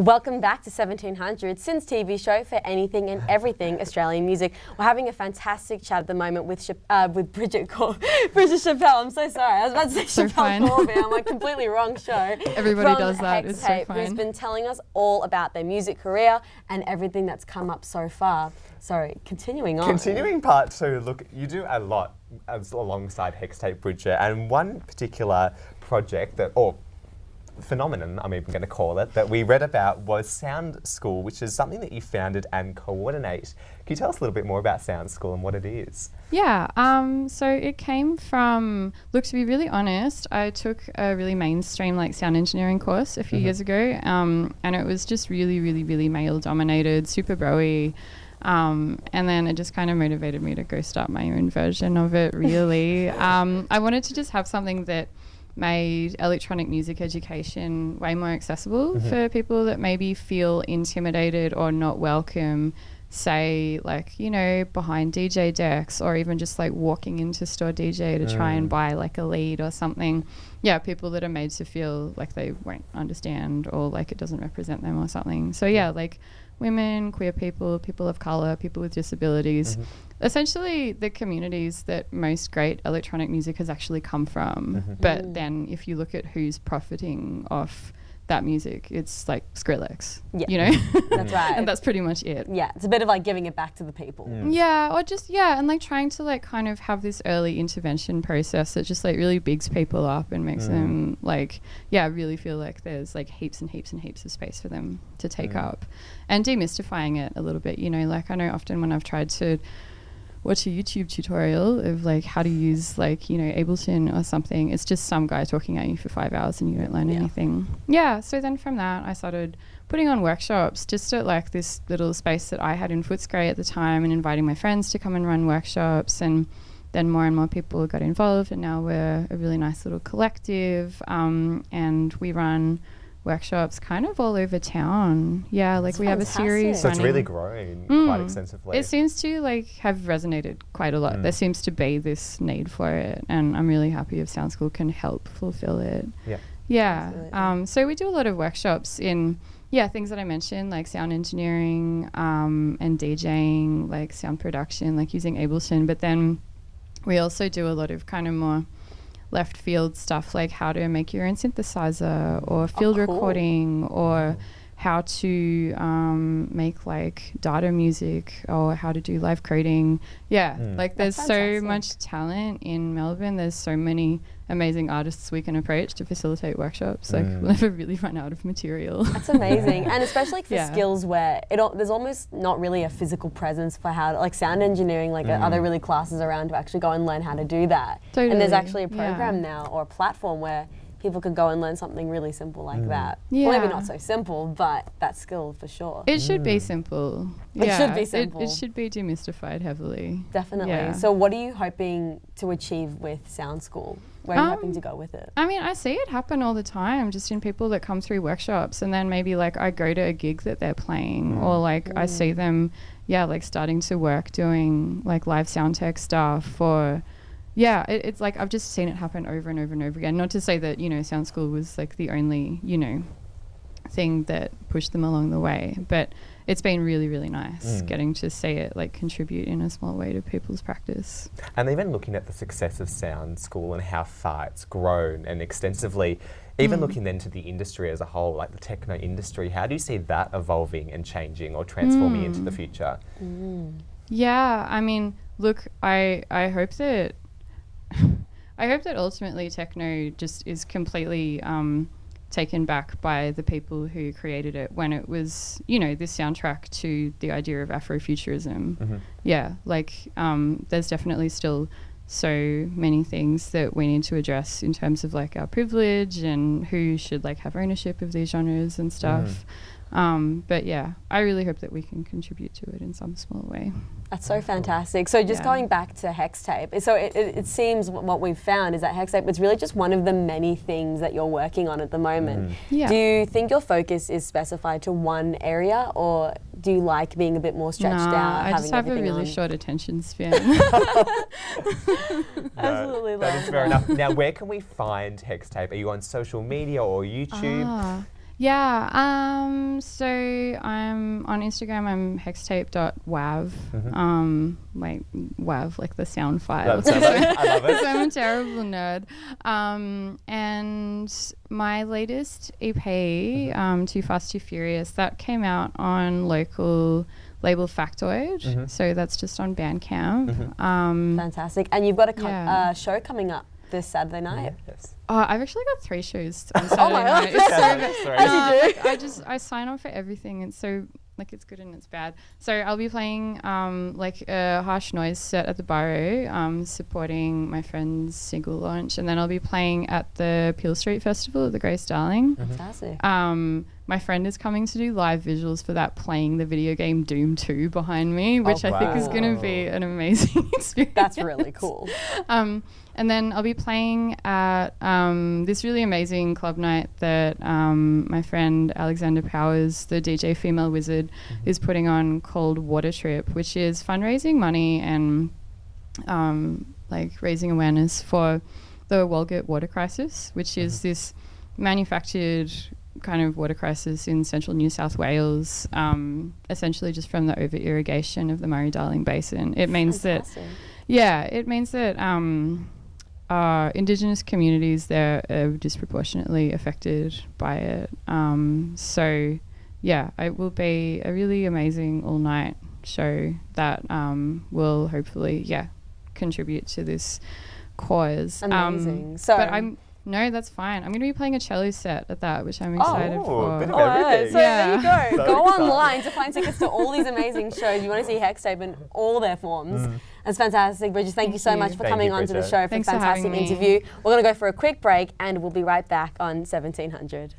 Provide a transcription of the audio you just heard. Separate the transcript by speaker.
Speaker 1: Welcome back to 1700, Sin's TV show for anything and everything Australian music. We're having a fantastic chat at the moment with Bridget Chappell. I'm so sorry. I was about to say
Speaker 2: So
Speaker 1: Chappelle Corby. I'm like completely wrong show.
Speaker 2: Everybody
Speaker 1: From
Speaker 2: does that. It's so
Speaker 1: Hextape,
Speaker 2: fine.
Speaker 1: who's been telling us all about their music career and everything that's come up so far. Sorry, continuing on.
Speaker 3: Continuing part two, look, you do a lot alongside Hextape, Bridget, and one particular project that, or phenomenon, I'm even going to call it, that we read about was Sound School, which is something that you founded and coordinate. Can you tell us a little bit more about Sound School and what it is?
Speaker 2: Yeah, so it came from, look, to be really honest, I took a really mainstream like sound engineering course a few years ago, and it was just really male dominated, super bro-y. And then it just kind of motivated me to go start my own version of it, really. I wanted to just have something that made electronic music education way more accessible for people that maybe feel intimidated or not welcome, say, like, you know, behind DJ decks, or even just like walking into Store DJ to try and buy like a lead or something. Yeah, people that are made to feel like they won't understand or like it doesn't represent them or something. So yeah, like women, queer people, people of colour, people with disabilities, essentially the communities that most great electronic music has actually come from. But then if you look at who's profiting off that music, it's like Skrillex, you know?
Speaker 1: That's right.
Speaker 2: And that's pretty much it.
Speaker 1: Yeah, it's a bit of like giving it back to the people.
Speaker 2: Yeah, or just, and like trying to like kind of have this early intervention process that just like really bigs people up and makes them like, really feel like there's like heaps and heaps and heaps of space for them to take up, and demystifying it a little bit, you know, like I know often when I've tried to watch a YouTube tutorial of like how to use like, you know, Ableton or something, it's just some guy talking at you for 5 hours and you don't learn anything. Yeah, so then from that I started putting on workshops just at like this little space that I had in Footscray at the time, and inviting my friends to come and run workshops, and then more and more people got involved, and now we're a really nice little collective, and we run workshops kind of all over town. Yeah, like we have a series
Speaker 3: So it's
Speaker 2: running.
Speaker 3: really grown quite extensively.
Speaker 2: It seems to like have resonated quite a lot. There seems to be this need for it, and I'm really happy if Sound School can help fulfill it. Yeah. So we do a lot of workshops in things that I mentioned, like sound engineering, and DJing, like sound production, like using Ableton, but then we also do a lot of kind of more left field stuff, like how to make your own synthesizer or field recording, or how to make like data music, or how to do live coding. Like there's so much talent in Melbourne. There's so many amazing artists we can approach to facilitate workshops. Like we'll never really run out of material.
Speaker 1: That's amazing. And especially like for skills where there's almost not really a physical presence for how to, like sound engineering, like are there really classes around to actually go and learn how to do that?
Speaker 2: Totally.
Speaker 1: And there's actually a program now, or a platform where people could go and learn something really simple like that. Well, maybe not so simple, but that skill for sure.
Speaker 2: It should be simple.
Speaker 1: It should be simple.
Speaker 2: It should be demystified heavily.
Speaker 1: Definitely.
Speaker 2: Yeah.
Speaker 1: So what are you hoping to achieve with Sound School? Where are you hoping to go with it?
Speaker 2: I mean, I see it happen all the time, just in people that come through workshops, and then maybe like I go to a gig that they're playing, or like I see them, like starting to work doing like live sound tech stuff, or it's like I've just seen it happen over and over and over again. Not to say that, you know, Sound School was like the only, you know, thing that pushed them along the way, but it's been really nice getting to see it like contribute in a small way to people's practice.
Speaker 3: And even looking at the success of Sound School and how far it's grown and extensively, even looking then to the industry as a whole, like the techno industry, how do you see that evolving and changing or transforming into the future?
Speaker 2: Yeah, I mean, look, I hope that ultimately techno just is completely taken back by the people who created it when it was, you know, this soundtrack to the idea of Afrofuturism. There's definitely still so many things that we need to address in terms of like our privilege and who should like have ownership of these genres and stuff. But I really hope that we can contribute to it in some small way.
Speaker 1: That's so fantastic. So just going back to Hextape, so it seems what we've found is that Hextape is really just one of the many things that you're working on at the moment. Do you think your focus is specified to one area, or do you like being a bit more stretched out?
Speaker 2: I just have a really short attention span.
Speaker 1: Absolutely love
Speaker 3: that is fair enough. Now, where can we find Hextape? Are you on social media or YouTube?
Speaker 2: So I'm on Instagram. I'm hextape.wav. Like wav, like the sound file.
Speaker 3: I love it.
Speaker 2: So I'm a terrible nerd. And my latest EP, Too Fast, Too Furious, that came out on local label Factoid. So that's just on Bandcamp.
Speaker 1: Fantastic. And you've got a show coming up this Saturday night.
Speaker 3: Yes.
Speaker 2: I've actually got 3 shows on Saturday night. It's so I sign on for everything. It's so like it's good and it's bad. So I'll be playing like a Harsh Noise set at the Barrow, supporting my friend's single launch, and then I'll be playing at the Peel Street Festival at the Grace Darling.
Speaker 1: Fantastic.
Speaker 2: My friend is coming to do live visuals for that, playing the video game Doom 2 behind me, which I think is going to be an amazing experience.
Speaker 1: That's really cool.
Speaker 2: And then I'll be playing at this really amazing club night that my friend Alexander Powers, the DJ Female Wizard, is putting on, called Water Trip, which is fundraising money and like raising awareness for the Walgett water crisis, which is this manufactured kind of water crisis in central New South Wales, essentially just from the over-irrigation of the Murray-Darling Basin. It means
Speaker 1: Fantastic.
Speaker 2: it means that Indigenous communities there are disproportionately affected by it. So, yeah, it will be a really amazing all-night show that will hopefully, contribute to this cause.
Speaker 1: Amazing.
Speaker 2: No, that's fine. I'm going to be playing a cello set at that, which I'm excited for.
Speaker 3: A bit of everything.
Speaker 1: So there you go.
Speaker 3: So
Speaker 1: Go
Speaker 3: exciting.
Speaker 1: online to find tickets to all these amazing shows. You want to see Hextape in all their forms. That's fantastic. Bridget, thank you so much for coming onto the show for a
Speaker 2: Thanks for
Speaker 1: fantastic
Speaker 2: having me.
Speaker 1: interview. We're going to go for a quick break and we'll be right back on 1700.